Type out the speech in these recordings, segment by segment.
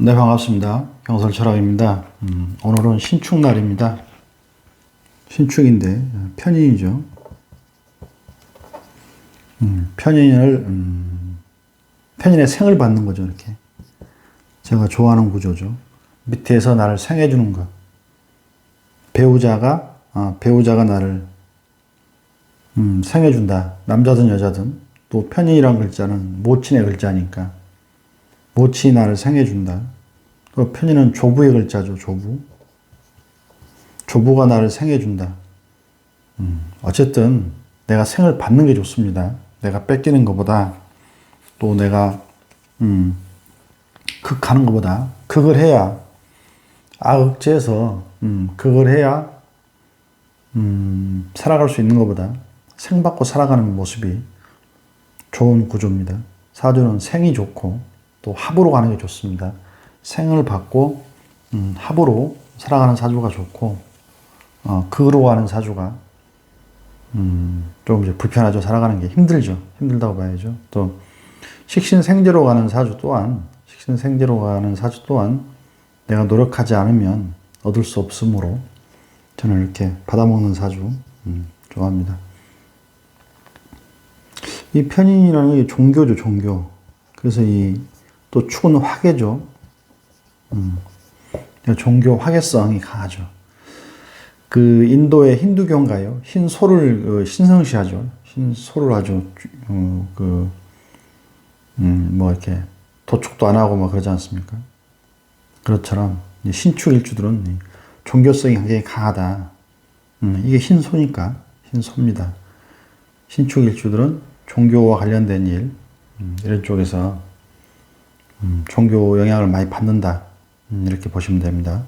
네, 반갑습니다. 경설철학입니다. 오늘은 신축날입니다. 신축인데 편인이죠. 편인의 생을 받는 거죠. 이렇게 제가 좋아하는 구조죠. 밑에서 나를 생해주는 것. 배우자가 나를 생해준다. 남자든 여자든. 또 편인이란 글자는 모친의 글자니까 모친이 나를 생해준다. 또 편인은 조부의 글자죠. 조부가 나를 생해준다. 어쨌든 내가 생을 받는 게 좋습니다. 내가 뺏기는 것보다, 또 내가 극하는 것보다, 극을 해야, 억제해서 극을 해야 살아갈 수 있는 것보다 생받고 살아가는 모습이 좋은 구조입니다. 사주는 생이 좋고 또 합으로 가는 게 좋습니다. 생을 받고 합으로 살아가는 사주가 좋고, 극으로 가는 사주가 좀 이제 불편하죠. 살아가는 게 힘들다고 봐야죠. 또 식신생재로 가는 사주 또한 내가 노력하지 않으면 얻을 수 없으므로 저는 이렇게 받아먹는 사주 좋아합니다. 이 편인이라는 게 종교죠. 종교. 그래서 또 축은 화계죠. 종교 화계성이 강하죠. 그 인도의 힌두교인가요? 흰소를 신성시하죠. 흰소를 아주 이렇게 도축도 안 하고 그러지 않습니까? 그것처럼 신축일주들은 종교성이 굉장히 강하다. 이게 흰소니까 흰소입니다. 신축일주들은 종교와 관련된 일, 이런 쪽에서 종교 영향을 많이 받는다. 이렇게 보시면 됩니다.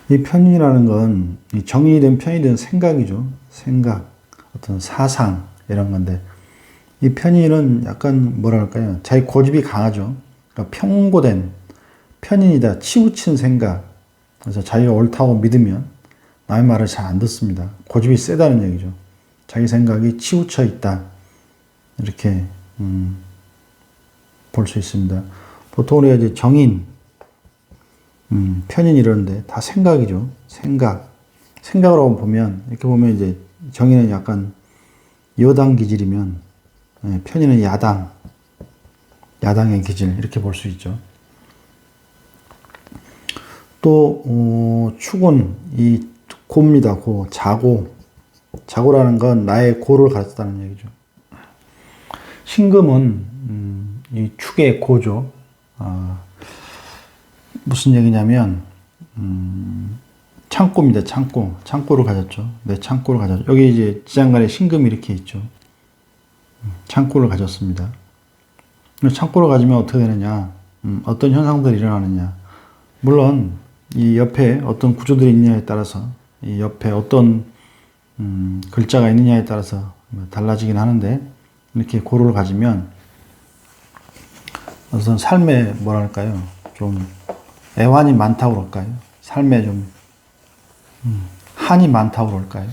이 편인이라는 건 정인이 된 편이 된 생각이죠. 생각, 어떤 사상 이런 건데, 이 편인은 약간 뭐랄까요? 자기 고집이 강하죠. 그러니까 편고된 편인이다. 치우친 생각. 그래서 자기가 옳다고 믿으면 남의 말을 잘 안 듣습니다. 고집이 세다는 얘기죠. 자기 생각이 치우쳐 있다. 이렇게 볼 수 있습니다. 보통 우리가 이제 정인, 편인 이러는데 다 생각이죠. 생각으로 보면, 이렇게 보면 이제 정인은 약간 여당 기질이면, 편인은 야당의 기질, 이렇게 볼 수 있죠. 또, 축은 이 고입니다. 자고라는 건 나의 고를 가르쳤다는 얘기죠. 신금은 이 축의 고죠. 무슨 얘기냐면 창고입니다. 창고를 가졌죠. 내 창고를 가졌죠. 여기 이제 지장간에 신금이 이렇게 있죠. 창고를 가졌습니다. 창고를 가지면 어떻게 되느냐? 어떤 현상들이 일어나느냐? 물론 이 옆에 어떤 구조들이 있느냐에 따라서, 이 옆에 어떤 글자가 있느냐에 따라서 달라지긴 하는데, 이렇게 고를 가지면 어떤 삶에 뭐랄까요? 좀 애환이 많다고 그럴까요? 삶에 좀 한이 많다고 그럴까요?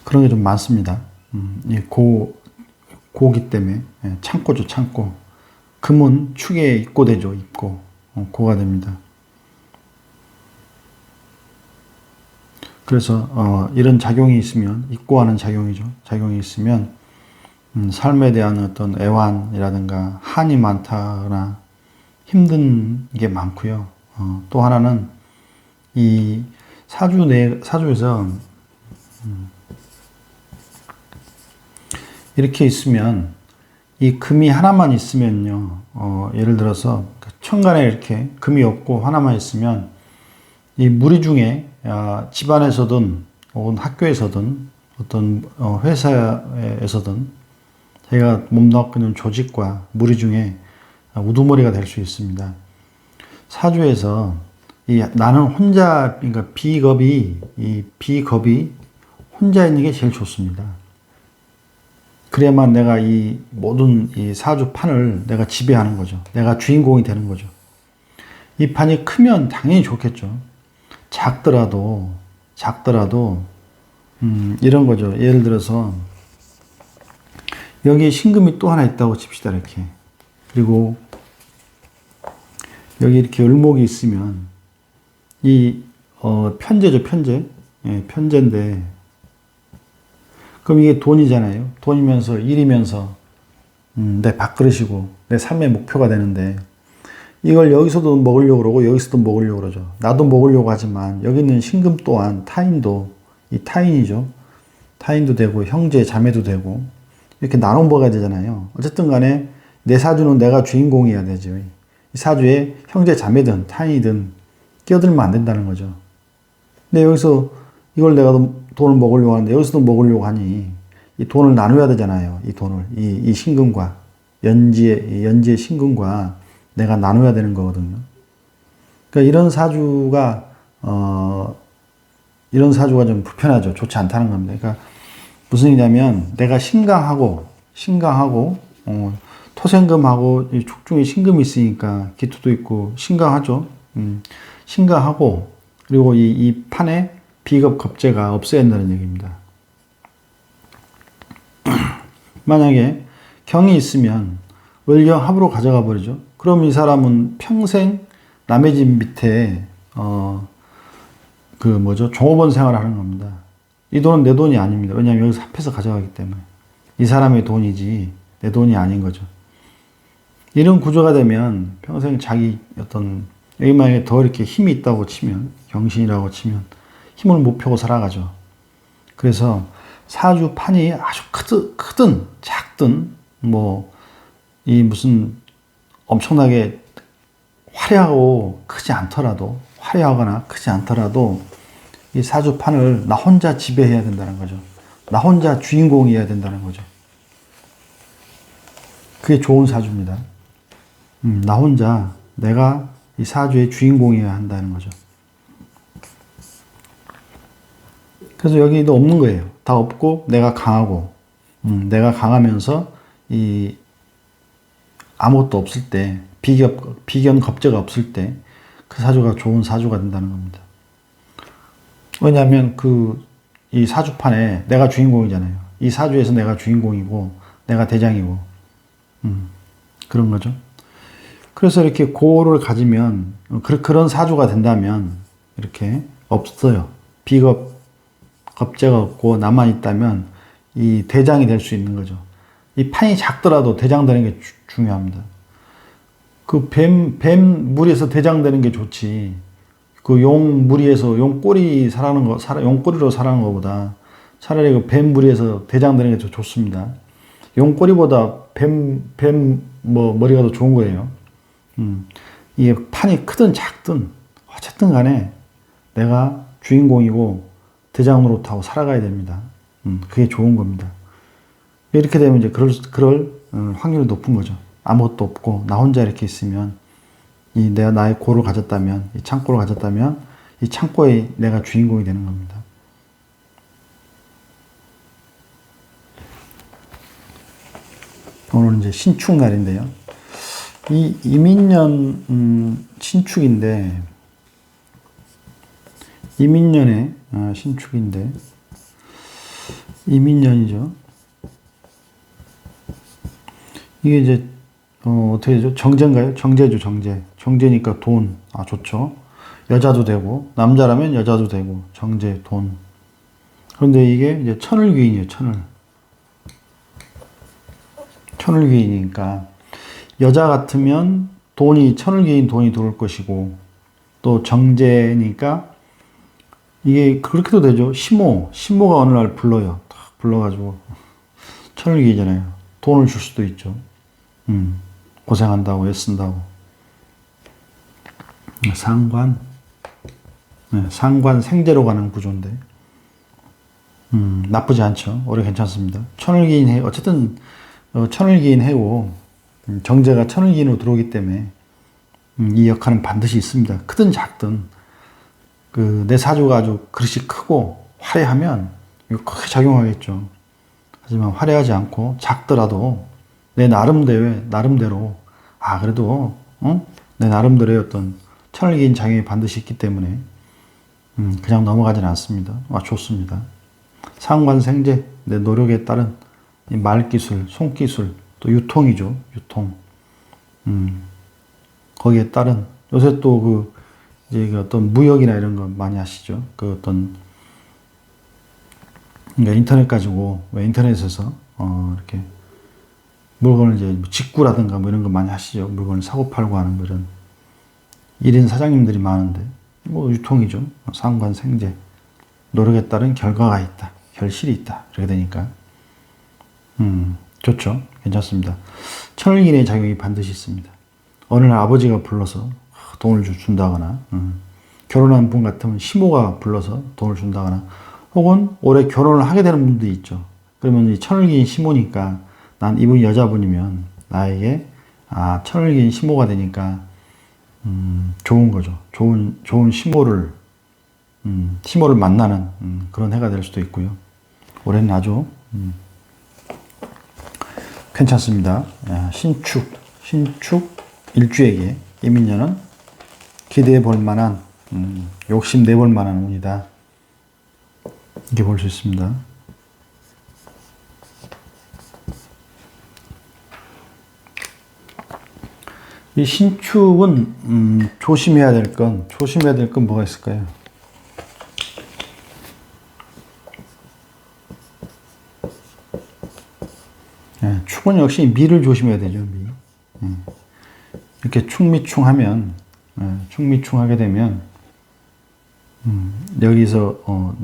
그런 게 좀 많습니다. 이 고기 때문에. 창고죠, 창고. 금은 축에 입고되죠, 고가 됩니다. 그래서 이런 작용이 있으면, 입고하는 작용이죠. 작용이 있으면 삶에 대한 어떤 애환이라든가 한이 많다거나 힘든 게 많고요. 또 하나는 이 사주에서 이렇게 있으면, 이 금이 하나만 있으면요, 예를 들어서 천간에 이렇게 금이 없고 하나만 있으면, 이 무리 중에 집안에서든 혹은 학교에서든 어떤 회사에서든 자기가 몸담고 있는 조직과 무리 중에 우두머리가 될 수 있습니다. 사주에서 나는 혼자, 그러니까 비겁이 혼자 있는 게 제일 좋습니다. 그래야만 내가 이 모든 이 사주판을 내가 지배하는 거죠. 내가 주인공이 되는 거죠. 이 판이 크면 당연히 좋겠죠. 작더라도 이런 거죠. 예를 들어서 여기 신금이 또 하나 있다고 칩시다. 이렇게. 그리고 여기 이렇게 을목이 있으면 이 편제죠. 편제. 예, 편제인데 그럼 이게 돈이잖아요. 돈이면서 일이면서 내 밥그릇이고 내 삶의 목표가 되는데 이걸 여기서도 먹으려고 그러고 여기서도 먹으려고 그러죠. 나도 먹으려고 하지만 여기 있는 신금 또한 타인도 이 타인이죠. 타인도 되고 형제 자매도 되고 이렇게 나눠 먹어야 되잖아요. 어쨌든 간에 내 사주는 내가 주인공이어야 되죠. 이 사주에 형제 자매든 타인이든 끼어들면 안 된다는 거죠. 근데 여기서 이걸 내가 돈을 먹으려고 하는데 여기서도 먹으려고 하니 이 돈을 나눠야 되잖아요. 이 돈을 이 신금과 연지의 신금과 내가 나눠야 되는 거거든요. 그러니까 이런 사주가 좀 불편하죠. 좋지 않다는 겁니다. 그러니까 무슨 얘기냐면 내가 신강하고 토생금하고 축중에 신금이 있으니까 기토도 있고 신강하죠. 신강하고 그리고 이 판에 비겁 겁재가 없어야 한다는 얘기입니다. 만약에 경이 있으면 을경 합으로 가져가 버리죠. 그럼 이 사람은 평생 남의 집 밑에 종업원 생활을 하는 겁니다. 이 돈은 내 돈이 아닙니다. 왜냐하면 여기서 합해서 가져가기 때문에 이 사람의 돈이지 내 돈이 아닌 거죠. 이런 구조가 되면 평생 자기 여기 만약에 더 이렇게 힘이 있다고 치면 경신이라고 치면 힘을 못 펴고 살아가죠. 그래서 사주 판이 아주 크든 작든 이 무슨 엄청나게 화려하거나 크지 않더라도 이 사주판을 나 혼자 지배해야 된다는 거죠. 나 혼자 주인공이어야 된다는 거죠. 그게 좋은 사주입니다. 나 혼자 내가 이 사주의 주인공이어야 한다는 거죠. 그래서 여기도 없는 거예요. 다 없고 내가 강하고 내가 강하면서 이 아무것도 없을 때 비견 겁재가 없을 때 그 사주가 좋은 사주가 된다는 겁니다. 왜냐하면 이 사주판에 내가 주인공이잖아요. 이 사주에서 내가 주인공이고 내가 대장이고 그런 거죠. 그래서 이렇게 고를 가지면 그런 사주가 된다면 이렇게 없어요. 겁재가 없고 나만 있다면 이 대장이 될 수 있는 거죠. 이 판이 작더라도 대장 되는 게 중요합니다. 뱀 무리에서 대장 되는 게 좋지. 용 무리에서 용꼬리로 살아가는 것보다 차라리 뱀 무리에서 대장 되는 게 더 좋습니다. 용꼬리보다 머리가 더 좋은 거예요. 이게 판이 크든 작든 어쨌든 간에 내가 주인공이고 대장 노릇하고 살아가야 됩니다. 그게 좋은 겁니다. 이렇게 되면 이제 그럴 확률이 높은 거죠. 아무것도 없고 나 혼자 이렇게 있으면 내가 나의 고를 가졌다면 이 창고를 가졌다면 이 창고에 내가 주인공이 되는 겁니다. 오늘은 이제 신축 날인데요. 이 이민년 신축인데 이민년의 신축인데 이민년이죠. 이게 이제 어떻게 되죠? 정제인가요? 정제죠, 정제. 정제니까 돈. 좋죠. 여자도 되고, 남자라면 여자도 되고, 정제, 돈. 그런데 이게 이제 천을귀인이에요, 천을귀인이니까. 여자 같으면 천을귀인 돈이 들어올 것이고, 또 정제니까, 이게 그렇게도 되죠. 시모가 어느 날 불러요. 딱 불러가지고, 천을귀이잖아요. 돈을 줄 수도 있죠. 고생한다고 애쓴다고. 상관 생제로 가는 구조인데 나쁘지 않죠. 오래 괜찮습니다. 천을기인 해 어쨌든 천을기인 해고 정제가 천을기인으로 들어오기 때문에 이 역할은 반드시 있습니다. 크든 작든 내 사주가 아주 그릇이 크고 화려하면 이거 크게 작용하겠죠. 하지만 화려하지 않고 작더라도 내 나름대로 그래도 내 나름대로의 어떤 천을기인 작용이 반드시 있기 때문에 그냥 넘어가지는 않습니다. 좋습니다. 상관생제, 내 노력에 따른 이 말기술, 손기술, 또 유통이죠. 유통. 거기에 따른, 요새 또 이제 어떤 무역이나 이런 거 많이 하시죠. 그러니까 인터넷 가지고, 왜 인터넷에서, 이렇게 물건을 이제 직구라든가 뭐 이런 거 많이 하시죠. 물건을 사고 팔고 하는 그런 1인 사장님들이 많은데, 뭐 유통이죠. 상관생제. 노력에 따른 결과가 있다. 결실이 있다. 이렇게 되니까. 좋죠. 괜찮습니다. 천을기인의 작용이 반드시 있습니다. 어느 날 아버지가 불러서 돈을 준다거나, 결혼한 분 같으면 시모가 불러서 돈을 준다거나, 혹은 올해 결혼을 하게 되는 분도 있죠. 그러면 이 천을기인 시모니까, 난 이분이 여자분이면 나에게, 천을기인 시모가 되니까, 좋은 거죠. 좋은 시모를 만나는, 그런 해가 될 수도 있고요. 올해는 아주, 괜찮습니다. 신축 일주에게 이민년은 기대해 볼 만한, 욕심내 볼 만한 운이다. 이렇게 볼 수 있습니다. 이 신축은, 조심해야 될 건 뭐가 있을까요? 축은 역시 미를 조심해야 되죠. 미. 이렇게 충미충하면, 충미충하게 되면, 여기서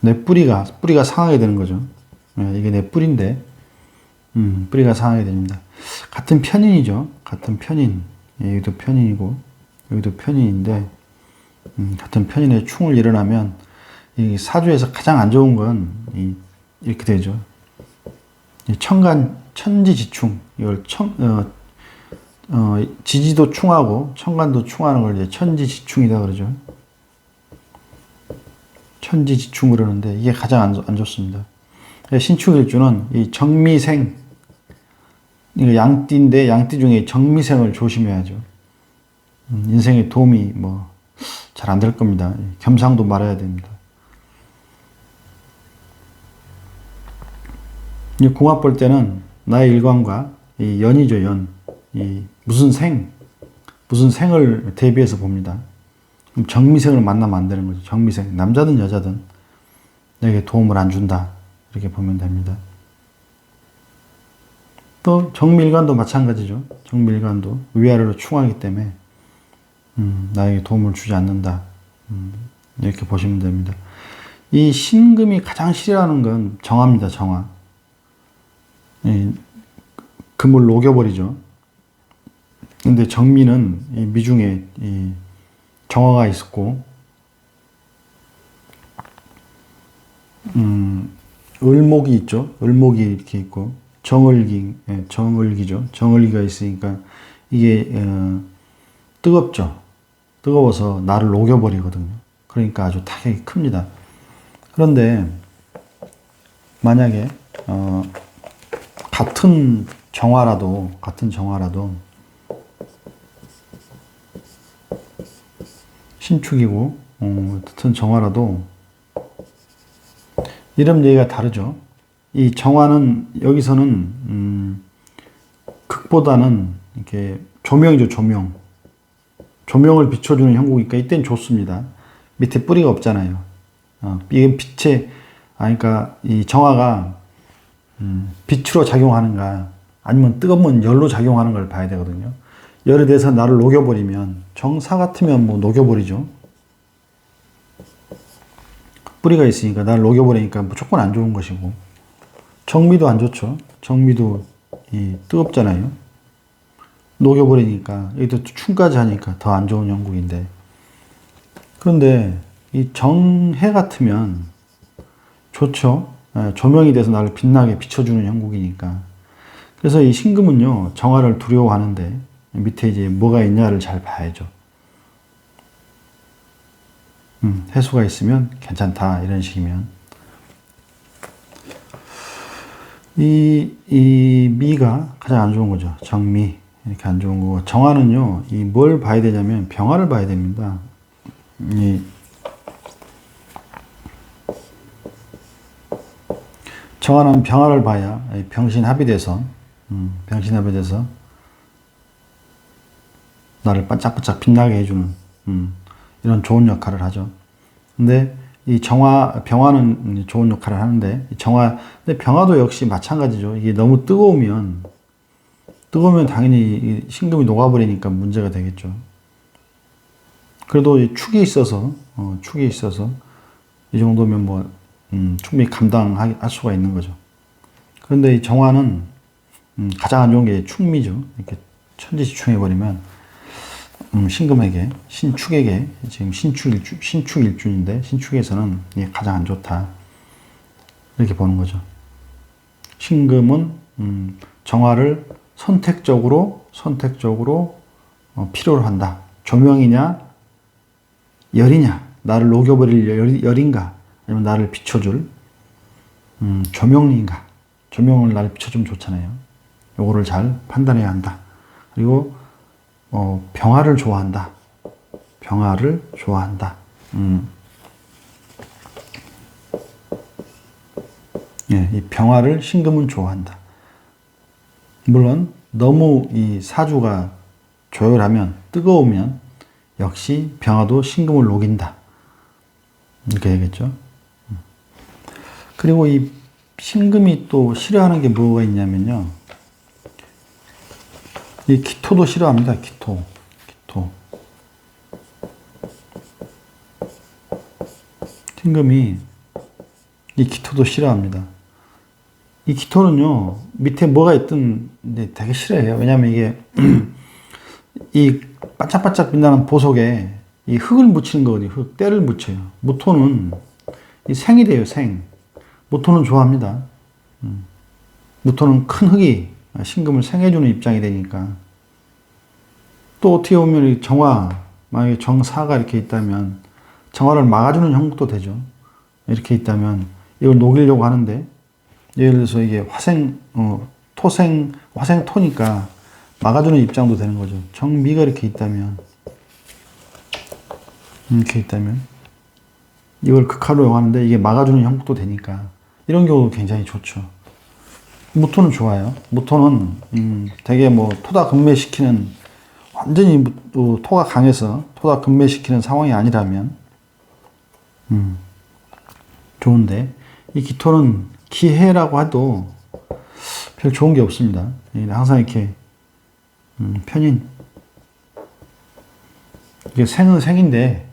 내 뿌리가 상하게 되는 거죠. 이게 내 뿌리인데, 뿌리가 상하게 됩니다. 같은 편인이죠. 같은 편인. 여기도 편인이고, 여기도 편인인데, 같은 편인의 충을 일어나면, 이 사주에서 가장 안 좋은 건 이렇게 되죠. 천지지충. 이걸 지지도 충하고 천간도 충하는 걸 이제 천지지충이다 그러죠. 천지지충 그러는데 이게 가장 안 좋습니다. 신축일주는 이 정미생, 이거 양띠인데 양띠 중에 정미생을 조심해야죠. 인생에 도움이 잘 안 될 겁니다. 겸상도 말아야 됩니다. 궁합 볼 때는 나의 일관과 이 연이죠, 연. 무슨 생을 대비해서 봅니다. 그럼 정미생을 만나면 안 되는 거죠. 정미생. 남자든 여자든 내게 도움을 안 준다. 이렇게 보면 됩니다. 또 정밀관도 마찬가지죠. 정밀관도 위아래로 충하기 때문에 나에게 도움을 주지 않는다. 이렇게 보시면 됩니다. 이 신금이 가장 싫어하는 건 정화입니다. 정화. 금을 녹여버리죠. 근데 정미는 이 미중에 이 정화가 있었고, 을목이 있죠. 을목이 이렇게 있고, 정을기죠. 정을기가 있으니까 이게 뜨겁죠. 뜨거워서 나를 녹여버리거든요. 그러니까 아주 타격이 큽니다. 그런데 만약에 같은 정화라도 신축이고 같은 정화라도 이름 얘기가 다르죠. 이 정화는 여기서는 극보다는 이렇게 조명이죠. 조명을 비춰주는 형국이니까 이때는 좋습니다. 밑에 뿌리가 없잖아요. 이게 그러니까 이 정화가 빛으로 작용하는가 아니면 뜨거운 열로 작용하는 걸 봐야 되거든요. 열에 대해서 나를 녹여버리면 정사 같으면 녹여버리죠. 뿌리가 있으니까 나를 녹여버리니까 무조건 안 좋은 것이고, 정미도 안 좋죠. 정미도 뜨겁잖아요. 녹여버리니까 여기도 충까지 하니까 더 안 좋은 형국인데, 그런데 이 정해 같으면 좋죠. 조명이 돼서 나를 빛나게 비춰주는 형국이니까. 그래서 이 신금은요, 정화를 두려워하는데 밑에 이제 뭐가 있냐를 잘 봐야죠. 해수가 있으면 괜찮다, 이런 식이면. 이 미가 가장 안 좋은 거죠. 정미. 이렇게 안 좋은 거고. 정화는요, 뭘 봐야 되냐면 병화를 봐야 됩니다. 이 정화는 병화를 봐야 병신합이 돼서 나를 반짝반짝 빛나게 해주는 이런 좋은 역할을 하죠. 근데 이 병화는 좋은 역할을 하는데 근데 병화도 역시 마찬가지죠. 이게 너무 뜨거우면 당연히 신금이 녹아버리니까 문제가 되겠죠. 그래도 축이 있어서 이 정도면 뭐 충분히 감당할 수가 있는 거죠. 그런데 이 정화는 가장 안 좋은 게 충미죠. 이렇게 천지지충해버리면 신축에게 지금 신축일주인데 신축에서는 이게 가장 안 좋다 이렇게 보는 거죠. 신금은 정화를 선택적으로 필요로 한다. 조명이냐 열이냐, 나를 녹여버릴 열인가, 아니면 나를 비춰줄 조명인가. 조명을 나를 비춰주면 좋잖아요. 요거를 잘 판단해야 한다. 그리고 병화를 좋아한다. 예, 이 병화를 신금은 좋아한다. 물론 너무 이 사주가 조열하면 뜨거우면 역시 병화도 신금을 녹인다. 이렇게 해야겠죠. 그리고 이 신금이 또 싫어하는 게 뭐가 있냐면요. 이 기토도 싫어합니다. 기토. 신금이 이 기토도 싫어합니다. 이 기토는요, 밑에 뭐가 있든 되게 싫어해요. 왜냐면 이게 이 반짝반짝 빛나는 보석에 이 흙을 묻히는 거거든요. 때를 묻혀요. 무토는 이 생이 돼요. 무토는 좋아합니다. 무토는 큰 흙이 신금을 생해주는 입장이 되니까. 또 어떻게 보면 이 만약에 정사가 이렇게 있다면 정화를 막아주는 형국도 되죠. 이렇게 있다면 이걸 녹이려고 하는데, 예를 들어서 이게 화생토니까 막아주는 입장도 되는 거죠. 정미가 이렇게 있다면 이걸 극화로 하는데 이게 막아주는 형국도 되니까 이런 경우도 굉장히 좋죠. 무토는 좋아요. 무토는 되게 뭐 토다 금매시키는, 완전히 토가 강해서 토다 금매시키는 상황이 아니라면 좋은데, 이 기토는 기해라고 해도 별 좋은 게 없습니다. 항상 이렇게 편인, 이게 생은 생인데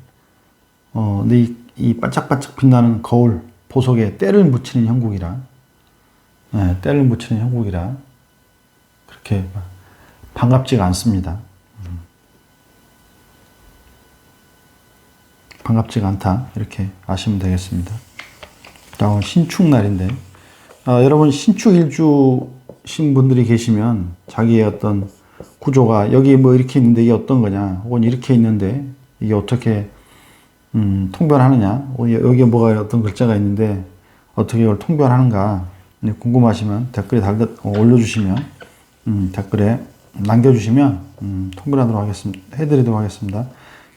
근데 이 반짝반짝 빛나는 거울 보석에 때를 묻히는 형국이라, 그렇게 반갑지가 않습니다. 반갑지가 않다 이렇게 아시면 되겠습니다. 다음 신축날인데, 여러분 신축일주신 분들이 계시면 자기의 어떤 구조가 여기 뭐 이렇게 있는데 이게 어떤 거냐, 혹은 이렇게 있는데 이게 어떻게 통변하느냐, 여기에 뭐가 어떤 글자가 있는데 어떻게 이걸 통변하는가 궁금하시면 댓글에 올려주시면, 댓글에 남겨주시면 통변하도록 하겠습니다. 해드리도록 하겠습니다.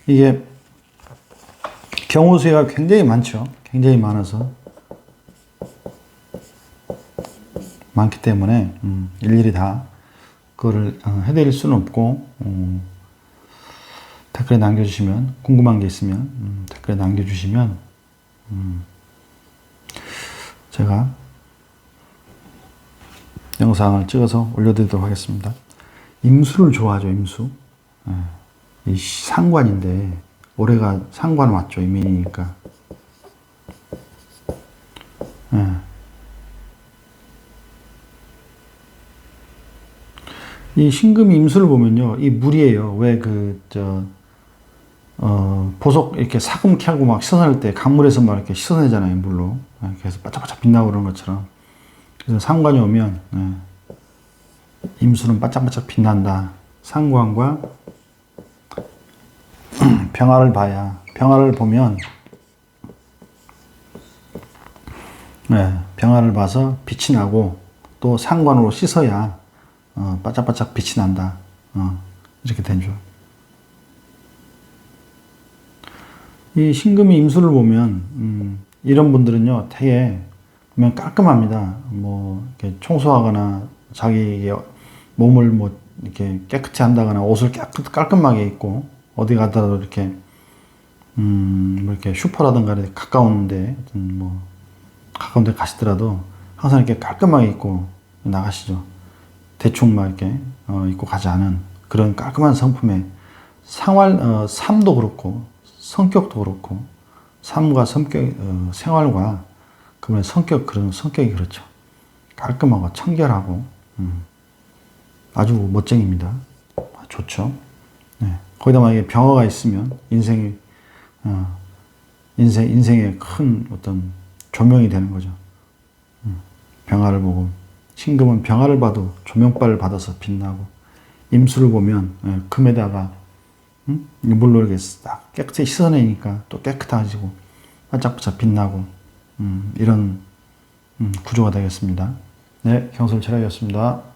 이게 경우 수가 굉장히 많죠. 굉장히 많기 때문에 일일이 다 그거를 해드릴 수는 없고, 댓글에 남겨주시면, 궁금한 게 있으면 댓글에 남겨주시면 제가 영상을 찍어서 올려드리도록 하겠습니다. 임수를 좋아하죠. 임수. 이 상관인데 올해가 상관 왔죠. 이민이니까. 이 신금이 임수를 보면요, 이 물이에요. 왜 보석 이렇게 사금케 하고 막 씻어낼 때 강물에서 막 이렇게 씻어내잖아요, 물로. 그래서 바짝바짝 빛나고 그런 것처럼. 그래서 상관이 오면, 임수는 바짝바짝 빛난다. 상관과 병화를 보면, 병화를 봐서 빛이 나고, 또 상관으로 씻어야 바짝바짝 빛이 난다. 이렇게 되죠. 이 신금이 임수를 보면 이런 분들은요 되게 보면 깔끔합니다. 뭐 이렇게 청소하거나 자기 몸을 뭐 이렇게 깨끗이 한다거나 옷을 깔끔하게 입고 어디 가더라도 이렇게 뭐 이렇게 슈퍼라든가 이렇게 가까운데 뭐 가까운 데 가시더라도 항상 이렇게 깔끔하게 입고 나가시죠. 대충 막 이렇게 입고 가지 않은 그런 깔끔한 성품의 삶도 그렇고 성격도 그렇고 삶과 성격 생활과 그분의 그런 성격이 그렇죠. 깔끔하고 청결하고 아주 멋쟁입니다. 좋죠. 네. 거기다 만약에 병화가 있으면 인생의 큰 어떤 조명이 되는 거죠. 병화를 보고 신금은 병화를 봐도 조명발을 받아서 빛나고 임수를 보면 금에다가 물로 이렇게 딱 깨끗이 씻어내니까 또 깨끗해지고 반짝반짝 빛나고 이런 구조가 되겠습니다. 네, 경솔철학이었습니다.